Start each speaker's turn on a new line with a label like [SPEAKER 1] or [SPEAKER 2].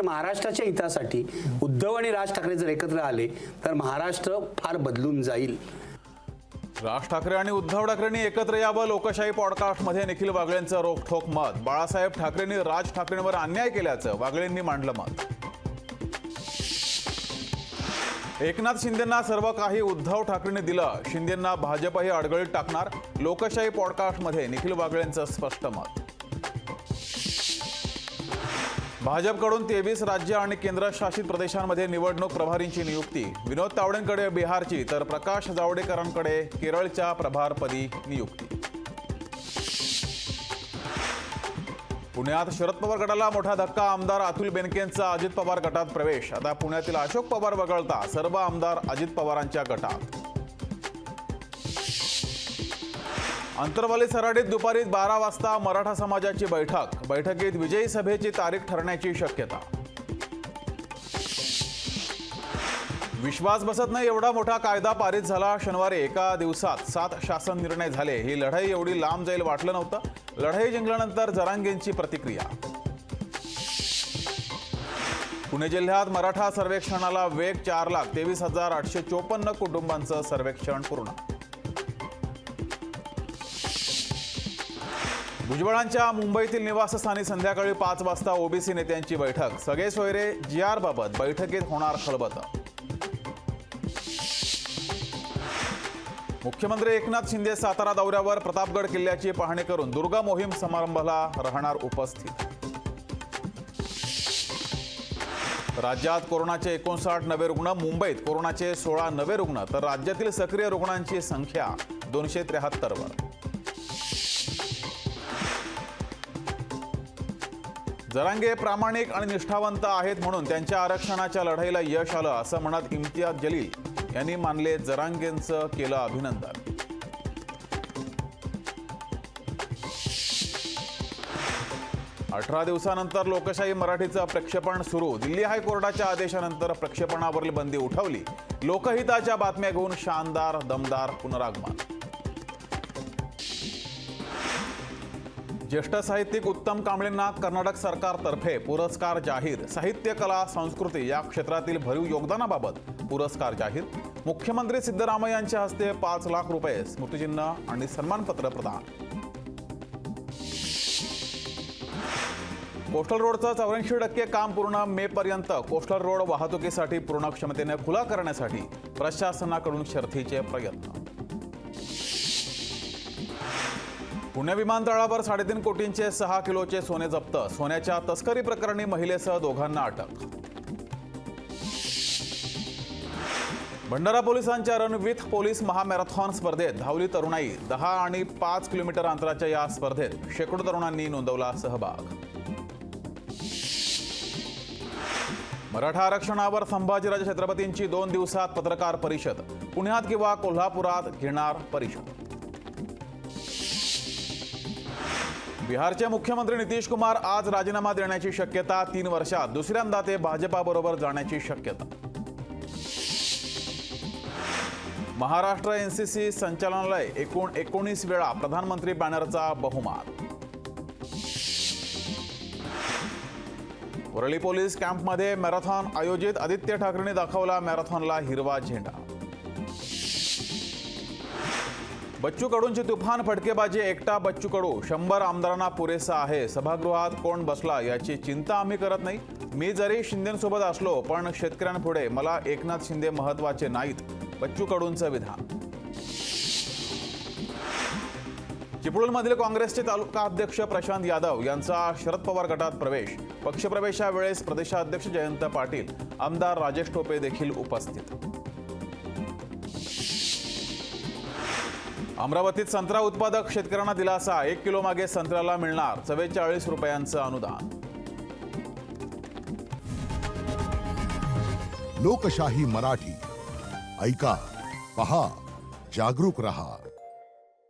[SPEAKER 1] पण महाराष्ट्राच्या हितासाठी उद्धव आणि राज ठाकरे जर एकत्र आले तर महाराष्ट्र फार बदलून जाईल.
[SPEAKER 2] राज ठाकरे आणि उद्धव ठाकरेंनी एकत्र यावं. लोकशाही पॉडकास्टमध्ये निखिल वागळेंचं रोखठोक मत. बाळासाहेब ठाकरेंनी राज ठाकरेंवर अन्याय केल्याचं वागळेंनी मांडलं मत. एकनाथ शिंदेंना सर्व काही उद्धव ठाकरेंनी दिलं. शिंदेंना भाजपही अडगळीत टाकणार. लोकशाही पॉडकास्टमध्ये निखिल वागळेंचं स्पष्ट मत. भाजपकडून 23 राज्य आणि केंद्रशासित प्रदेशांमध्ये निवडणूक प्रभारींची नियुक्ती. विनोद तावडेंकडे बिहारची तर प्रकाश जावडेकरांकडे केरळच्या प्रभारपदी नियुक्ती. पुण्यात शरद पवार गटाला मोठा धक्का. आमदार अतुल बेनकेंचा अजित पवार गटात प्रवेश. आता पुण्यातील अशोक पवार वगळता सर्व आमदार अजित पवारांच्या गटात. अंतरवाली सराडीत दुपारी 12 वाजता मराठा समाजाची बैठक. बैठकीत विजयी सभेची तारीख ठरण्याची शक्यता. विश्वास बसत नाही एवढा मोठा कायदा पारित झाला. शनिवारी एका दिवसात 7 शासन निर्णय झाले. ही लढाई एवढी लांब जाईल वाटलं नव्हतं. लढाई जिंकल्यानंतर जरांगेंची प्रतिक्रिया. पुणे जिल्ह्यात मराठा सर्वेक्षणाला वेग. 4,23,854 कुटुंबांचं सर्वेक्षण पूर्ण. भुजबळांच्या मुंबईतील निवासस्थानी संध्याकाळी 5 वाजता ओबीसी नेत्यांची बैठक. सगळे सोयरे GR बाबत बैठकीत होणार खलबत. मुख्यमंत्री एकनाथ शिंदे सातारा दौऱ्यावर. प्रतापगड किल्ल्याची पाहणी करून दुर्गा मोहीम समारंभाला राहणार उपस्थित. राज्यात कोरोनाचे 59 नवे रुग्ण. मुंबईत कोरोनाचे 16 नवे रुग्ण तर राज्यातील सक्रिय रुग्णांची संख्या 273 वर. जरांगे प्रामाणिक आणि निष्ठावंत आहेत म्हणून त्यांच्या आरक्षणाच्या लढाईला यश आलं असं म्हणत इम्तियाज जलील यांनी मानले जरांगेंचं केलं अभिनंदन. अठरा दिवसानंतर लोकशाही मराठीचं प्रक्षेपण सुरू. दिल्ली हायकोर्टाच्या आदेशानंतर प्रक्षेपणावरील बंदी उठवली. लोकहिताच्या बातम्या घेऊन शानदार दमदार पुनरागमन. ज्येष्ठ साहित्यिक उत्तम कांबळेंना कर्नाटक सरकारतर्फे पुरस्कार जाहीर. साहित्य कला संस्कृती या क्षेत्रातील भरीव योगदानाबाबत पुरस्कार जाहीर. मुख्यमंत्री सिद्धरामय्यांच्या हस्ते 5 लाख रुपये स्मृतिचिन्ह आणि सन्मानपत्र प्रदान. कोस्टल रोडचं 84% काम पूर्ण. मे पर्यंत कोस्टल रोड वाहतुकीसाठी पूर्ण क्षमतेने खुला करण्यासाठी प्रशासनाकडून शर्थीचे प्रयत्न. पुणे विमानतळावर 3.5 कोटींचे 6 किलोचे सोने जप्त. सोन्याच्या तस्करी प्रकरणी महिलेसह दोघांना अटक. भंडारा पोलिसांच्या रन विथ पोलीस महामॅरेथॉन स्पर्धेत धावली तरुणाई. 10 आणि 5 किलोमीटर अंतराच्या या स्पर्धेत शेकडो तरुणांनी नोंदवला सहभाग. मराठा आरक्षणावर संभाजीराजे छत्रपतींची 2 दिवसात पत्रकार परिषद. पुण्यात किंवा कोल्हापुरात घेणार परिषद. बिहारचे मुख्यमंत्री नितीश कुमार आज राजीनामा देण्याची शक्यता. 3 वर्षात दुसऱ्यांदा ते भाजपाबरोबर जाण्याची शक्यता. महाराष्ट्र NCC संचालनालय एकूण 19 वेळा प्रधानमंत्री बॅनरचा बहुमान. वरळी पोलीस कॅम्पमध्ये मॅरेथॉन आयोजित. आदित्य ठाकरेंनी दाखवला मॅरेथॉनला हिरवा झेंडा. बच्चू कडूंची तुफान फटकेबाजी. एकटा बच्चू कडू 100 आमदारांना पुरेसा आहे. सभागृहात कोण बसला याची चिंता आम्ही करत नाही. मी जरी शिंदेंसोबत असलो पण शेतकऱ्यांपुढे मला एकनाथ शिंदे महत्वाचे नाहीत. बच्चू कडूंचं विधान. चिपळूणमधील काँग्रेसचे तालुका अध्यक्ष प्रशांत यादव यांचा शरद पवार गटात प्रवेश. पक्षप्रवेशावेळेस प्रदेशाध्यक्ष जयंत पाटील, आमदार राजेश टोपे देखील उपस्थित. अमरावतीत संत्रा उत्पादक शेतकऱ्यांना दिलासा. 1 किलो मागे संत्र्याला मिळणार 44 रुपयांचं अनुदान.
[SPEAKER 3] लोकशाही मराठी ऐका, पहा, जागरूक रहा.